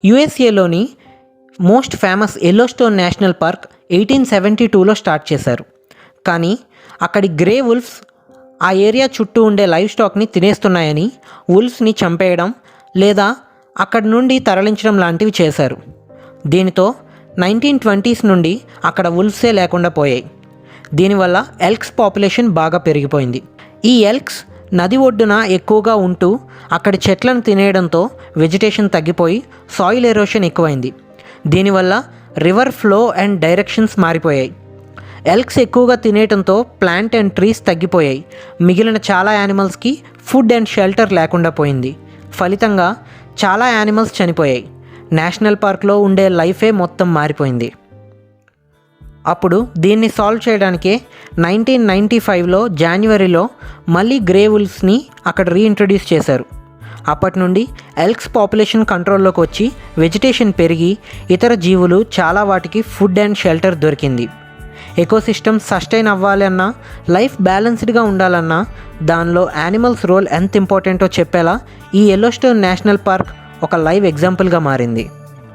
యుఎస్ఏలోని most famous Yellowstone national park 1872లో start చేశారు. కానీ అక్కడి గ్రే వుల్ఫ్స్ ఆ ఏరియా చుట్టూ ఉండే లైవ్ స్టాక్ని తినేస్తున్నాయని వుల్ఫ్స్ని చంపేయడం లేదా అక్కడి నుండి తరలించడం లాంటివి చేశారు. దీనితో 1920s నుండి అక్కడ వుల్ఫ్సే లేకుండా పోయాయి. దీనివల్ల ఎల్క్స్ పాపులేషన్ బాగా పెరిగిపోయింది. ఈ ఎల్క్స్ నది ఒడ్డున ఎక్కువగా ఉంటూ అక్కడి చెట్లను తినేయడంతో వెజిటేషన్ తగ్గిపోయి సాయిల్ ఎరోషన్ ఎక్కువైంది. దీనివల్ల రివర్ ఫ్లో అండ్ డైరెక్షన్స్ మారిపోయాయి. ఎల్క్స్ ఎక్కువగా తినేయడంతో ప్లాంట్ అండ్ ట్రీస్ తగ్గిపోయాయి. మిగిలిన చాలా యానిమల్స్కి ఫుడ్ అండ్ షెల్టర్ లేకుండా పోయింది. ఫలితంగా చాలా యానిమల్స్ చనిపోయాయి. నేషనల్ పార్క్లో ఉండే లైఫే మొత్తం మారిపోయింది. అప్పుడు దీన్ని సాల్వ్ చేయడానికే 1995లో జనవరిలో మళ్ళీ గ్రే వుల్ఫ్స్ని అక్కడ రీఇంట్రడ్యూస్ చేశారు. అప్పటి నుండి ఎల్క్స్ పాపులేషన్ కంట్రోల్లోకి వచ్చి వెజిటేషన్ పెరిగి ఇతర జీవులు చాలా వాటికి ఫుడ్ అండ్ షెల్టర్ దొరికింది. ఎకోసిస్టమ్ సస్టైన్ అవ్వాలన్నా, లైఫ్ బ్యాలెన్స్డ్గా ఉండాలన్నా దానిలో యానిమల్స్ రోల్ ఎంత ఇంపార్టెంటో చెప్పేలా ఈ ఎల్లోస్టోన్ నేషనల్ పార్క్ ఒక లైవ్ ఎగ్జాంపుల్గా మారింది.